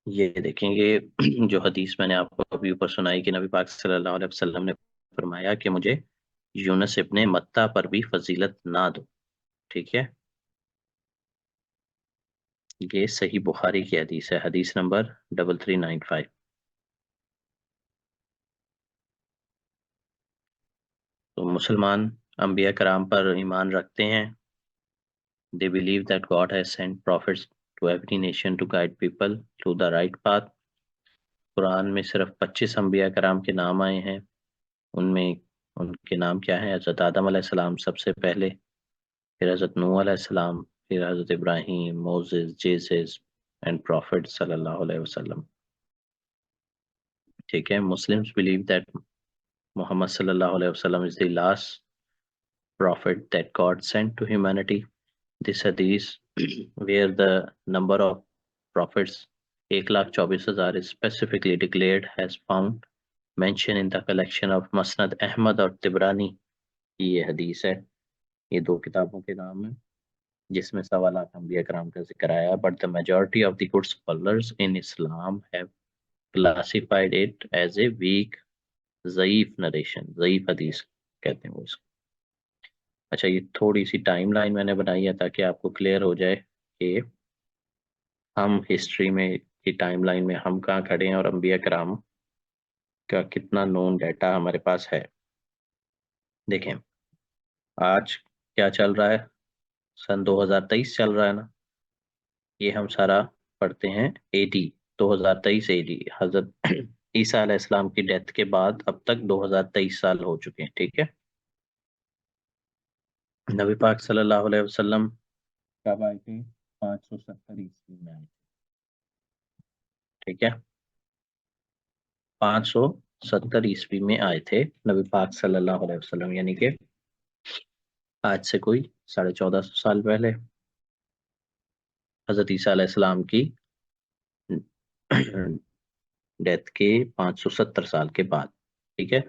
یہ دیکھیں گے جو حدیث میں نے آپ کو ابھی اوپر سنائی کہ نبی پاک صلی اللہ علیہ وسلم نے فرمایا کہ مجھے یونس ابن متہ پر بھی فضیلت نہ دو. ٹھیک ہے، یہ صحیح بخاری کی حدیث ہے، حدیث نمبر 3395. تو مسلمان انبیاء کرام پر ایمان رکھتے ہیں. They believe that God has sent prophets to every nation to guide people to the right path. قرآن میں صرف 25 انبیاء کرام کے نام آئے ہیں. ان میں ان کے نام کیا ہیں؟ حضرت آدم علیہ السلام سب سے پہلے، پھر حضرت نوح علیہ السلام، پھر حضرت ابراہیم، موزز، جیسس اینڈ پروفٹ صلی اللہ علیہ وسلم. ٹھیک ہے، مسلمس believe that Muhammad صلی اللہ علیہ وسلم is the last prophet that God sent to humanity. This hadith where the number of prophets 1,24,000 is specifically declared has found mention in the collection of Musnad Ahmad اور تبرانی. یہ حدیث ہے، یہ دو کتابوں کے نام ہیں جس میں 1.25 انبیاء کرام کا ذکر آیا. But the majority of the good scholars in Islam have classified it as a weak ضعیف نریشن، ضعیف حدیث کہتے ہیں وہ اس کو. اچھا، یہ تھوڑی سی ٹائم لائن میں نے بنائی ہے تاکہ آپ کو کلیئر ہو جائے کہ ہم ہسٹری میں کی ٹائم لائن میں ہم کہاں کھڑے ہیں اور انبیاء کرام کا کتنا نون ڈیٹا ہمارے پاس ہے. دیکھیں آج کیا چل رہا ہے، سن 2023 چل رہا ہے نا. یہ ہم سارا پڑھتے ہیں اے ڈی 2023 اے ڈی. حضرت عیسیٰ علیہ السلام کی ڈیتھ کے بعد اب تک 2023 سال ہو چکے ہیں. ٹھیک ہے، نبی پاک صلی اللہ علیہ وسلم کب آئے تھے؟ 570 عیسوی میں آئے تھے. ٹھیک ہے، 570 عیسوی میں آئے تھے نبی پاک صلی اللہ علیہ وسلم، یعنی کہ آج سے کوئی 1450 سال پہلے. حضرت عیسیٰ علیہ السلام کی ڈیتھ کے 570 سال کے بعد. ٹھیک ہے،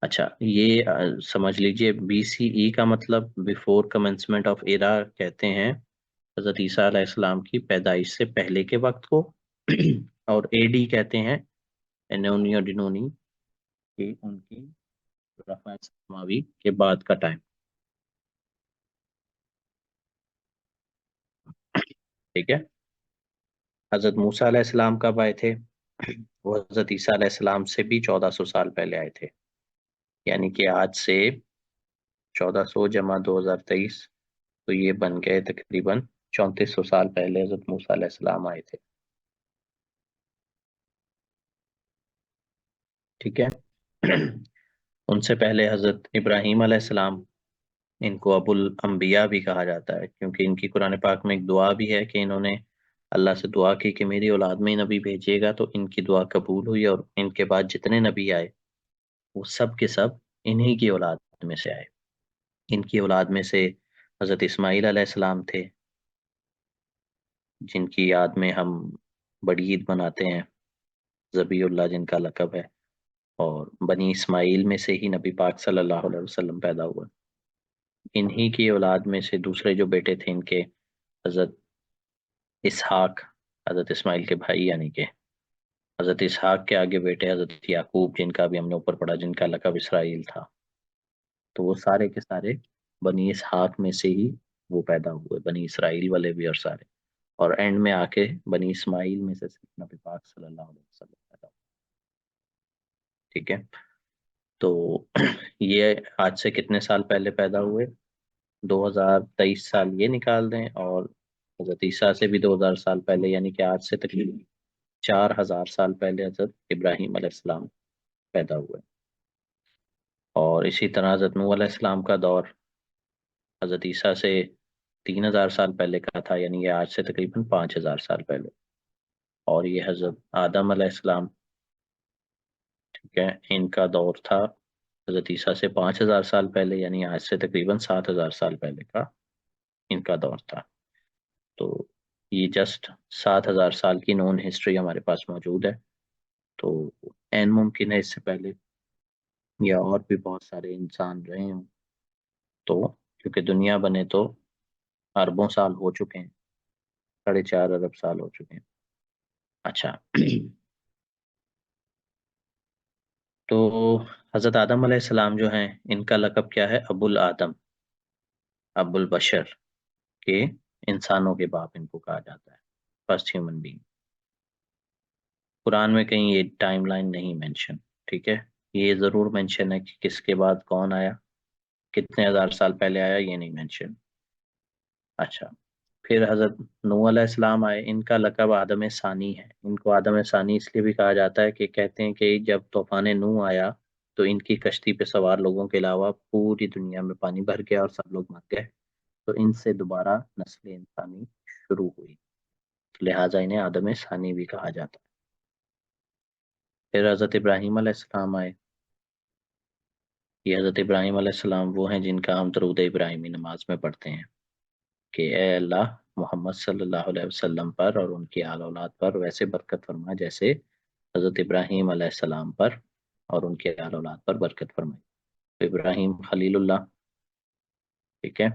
اچھا یہ سمجھ لیجئے بی سی ای کا مطلب بیفور کمنسمنٹ آف ایرا کہتے ہیں حضرت عیسیٰ علیہ السلام کی پیدائش سے پہلے کے وقت کو، اور اے ڈی کہتے ہیں انونی اور ڈینونی کہ ان کی رفع سماوی کے بعد کا ٹائم. ٹھیک ہے، حضرت موسیٰ علیہ السلام کب آئے تھے؟ وہ حضرت عیسیٰ علیہ السلام سے بھی 1400 سال پہلے آئے تھے، یعنی کہ آج سے 1400 جمع 2023 تو یہ بن گئے تقریباً 3400 سال پہلے حضرت موسیٰ علیہ السلام آئے تھے. ٹھیک ہے، ان سے پہلے حضرت ابراہیم علیہ السلام، ان کو ابو الانبیاء بھی کہا جاتا ہے کیونکہ ان کی قرآن پاک میں ایک دعا بھی ہے کہ انہوں نے اللہ سے دعا کی کہ میری اولاد میں نبی بھیجیے گا، تو ان کی دعا قبول ہوئی اور ان کے بعد جتنے نبی آئے وہ سب کے سب انہی کی اولاد میں سے آئے. ان کی اولاد میں سے حضرت اسماعیل علیہ السلام تھے جن کی یاد میں ہم بڑی عید مناتے ہیں، ذبیح اللہ جن کا لقب ہے، اور بنی اسماعیل میں سے ہی نبی پاک صلی اللہ علیہ وسلم پیدا ہوا. انہی کی اولاد میں سے دوسرے جو بیٹے تھے ان کے حضرت اسحاق، حضرت اسماعیل کے بھائی، یعنی کہ حضرت اسحاق کے آگے بیٹے حضرت یعقوب جن کا بھی ہم نے اوپر پڑھا، جن کا لقب اسرائیل تھا. تو وہ سارے کے سارے بنی اسحاق میں سے ہی وہ پیدا ہوئے، بنی اسرائیل والے بھی اور سارے. اور اینڈ میں آ کے بنی اسماعیل میں سے صرف نبی پاک صلی اللہ علیہ وسلم پیدا ہوئے. ٹھیک ہے، تو یہ آج سے کتنے سال پہلے پیدا ہوئے؟ 2023 سال یہ نکال دیں، اور حضرت عیسیٰ سے بھی 2000 سال پہلے، یعنی کہ آج سے تقریباً 4000 سال پہلے حضرت ابراہیم علیہ السلام پیدا ہوئے. اور اسی طرح حضرت نوح علیہ السلام کا دور حضرت عیسیٰ سے 3000 سال پہلے کا تھا، یعنی یہ آج سے تقریباً 5000 سال پہلے. اور یہ حضرت آدم علیہ السلام، ٹھیک ہے، ان کا دور تھا حضرت عیسیٰ سے 5000 سال پہلے، یعنی آج سے تقریباً 7000 سال پہلے کا ان کا دور تھا. تو یہ جسٹ 7000 سال کی نون ہسٹری ہمارے پاس موجود ہے. تو این ممکن ہے اس سے پہلے یا اور بھی بہت سارے انسان رہے ہوں، تو کیونکہ دنیا بنے تو اربوں سال ہو چکے ہیں، 4.5 ارب سال ہو چکے ہیں. اچھا تو حضرت آدم علیہ السلام جو ہیں، ان کا لقب کیا ہے؟ ابو الآدم، ابو البشر، کہ انسانوں کے باپ ان کو کہا جاتا ہے، فرسٹ ہیومن بینگ۔ قرآن میں کہیں یہ ٹائم لائن نہیں مینشن، ٹھیک ہے؟ یہ ضرور مینشن ہے کہ کس کے بعد کون آیا، کتنے ہزار سال پہلے آیا، یہ نہیں مینشن۔ اچھا، پھر حضرت نوح علیہ السلام آئے، ان کا لقب آدم ثانی ہے۔ ان کو آدم ثانی اس لیے بھی کہا جاتا ہے کہ کہتے ہیں کہ جب طوفان نوح آیا تو ان کی کشتی پہ سوار لوگوں کے علاوہ پوری دنیا میں پانی بھر گیا اور سب لوگ مر گئے، تو ان سے دوبارہ نسل انسانی شروع ہوئی، لہٰذا انہیں آدم ثانی بھی کہا جاتا ہے۔ پھر حضرت ابراہیم علیہ السلام آئے۔ یہ حضرت ابراہیم علیہ السلام وہ ہیں جن کا ہم درود ابراہیمی نماز میں پڑھتے ہیں کہ اے اللہ، محمد صلی اللہ علیہ وسلم پر اور ان کی آل اولاد پر ویسے برکت فرما جیسے حضرت ابراہیم علیہ السلام پر اور ان کے آل اولاد پر برکت فرمائی۔ تو ابراہیم خلیل اللہ، ٹھیک ہے؟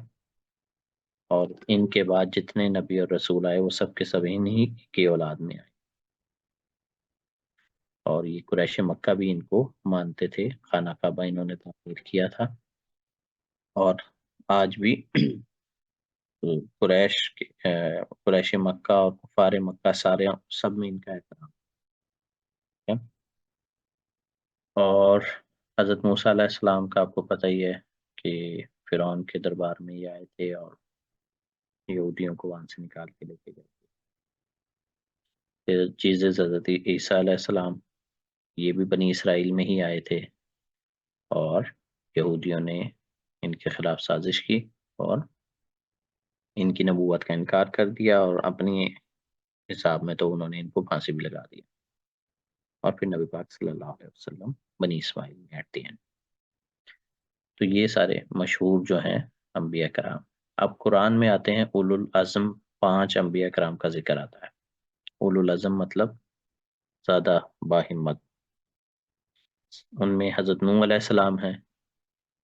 اور ان کے بعد جتنے نبی اور رسول آئے وہ سب کے سب انہی کی اولاد میں آئے، اور یہ قریش مکہ بھی ان کو مانتے تھے، خانہ کعبہ انہوں نے تعمیر کیا تھا، اور آج بھی قریش مکہ اور کفار مکہ سارے سب میں ان کا احترام ہے۔ اور حضرت موسیٰ علیہ السلام کا آپ کو پتہ ہی ہے کہ فرعون کے دربار میں یہ آئے تھے اور یہودیوں کو وہاں سے نکال کے لے کے گئے تھے۔ پھر جیزس حضرت عیسیٰ علیہ السلام، یہ بھی بنی اسرائیل میں ہی آئے تھے، اور یہودیوں نے ان کے خلاف سازش کی اور ان کی نبوت کا انکار کر دیا، اور اپنی حساب میں تو انہوں نے ان کو پھانسی بھی لگا دیا، اور پھر نبی پاک صلی اللہ علیہ وسلم بنی اسماعیل میں ایٹ دی اینڈ۔ تو یہ سارے مشہور جو ہیں انبیاء کرام۔ اب قرآن میں آتے ہیں اولو العزم، 5 انبیاء کرام کا ذکر آتا ہے۔ اولو العزم مطلب زیادہ باہمت۔ ان میں حضرت نوح علیہ السلام ہیں۔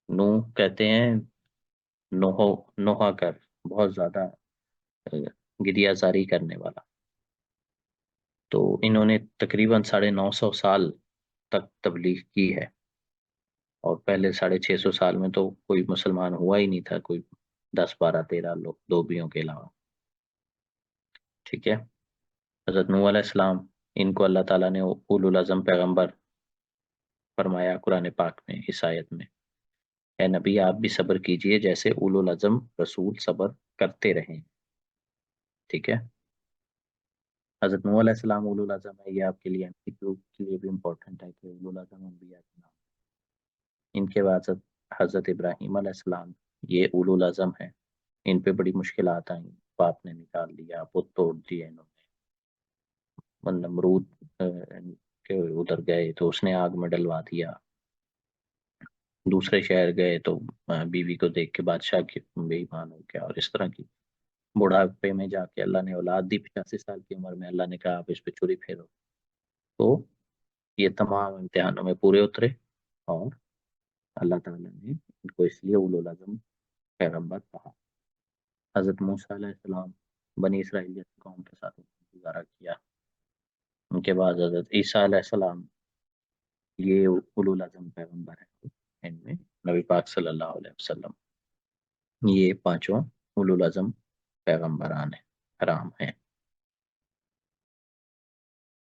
نوح کہتے ہیں نوحہ کر، بہت زیادہ گریہ زاری کرنے والا۔ تو انہوں نے تقریباً 950 سال تک تبلیغ کی ہے، اور پہلے 650 سال میں تو کوئی مسلمان ہوا ہی نہیں تھا، کوئی 10 12 13 لوگ، دو بیوں کے علاوہ، ٹھیک ہے؟ حضرت نوح علیہ السلام، ان کو اللہ تعالیٰ نے اولو العزم پیغمبر فرمایا قرآن پاک میں اس آیت میں، اے نبی آپ بھی صبر کیجئے جیسے اولو العزم رسول صبر کرتے رہیں، ٹھیک ہے؟ حضرت نوح علیہ السلام اولو العزم ہے، یہ آپ کے لیے MCQ کے لیے بھی امپورٹنٹ ہے کہ اولو العزم انبیاء کے نام۔ ان کے بعد حضرت ابراہیم علیہ السلام، یہ اولو العزم ہے، ان پہ بڑی مشکلات آئیں، باپ نے نکال دیا، بت توڑ دیا انہوں نے، نمرود کے ادھر گئے تو اس نے آگ میں ڈلوا دیا، دوسرے شہر گئے تو بیوی کو دیکھ کے بادشاہ کی بے ایمان ہو گیا، اور اس طرح کی بڑھاپے میں جا کے اللہ نے اولاد دی، 85 سال کی عمر میں اللہ نے کہا آپ اس پہ چھری پھیرو، تو یہ تمام امتحانوں میں پورے اترے، اور اللہ تعالیٰ نے ان کو اس لیے اولو العزم پیغمبر کہا۔ حضرت موسیٰ علیہ السلام، بنی اسرائیل جیسی قوم کے ساتھ گزارا کیا۔ ان کے بعد حضرت عیسیٰ علیہ السلام، یہ اولو العزم پیغمبر ہیں، ان میں نبی پاک صلی اللہ علیہ وسلم، یہ 5 اولو العزم پیغمبران کرام ہیں۔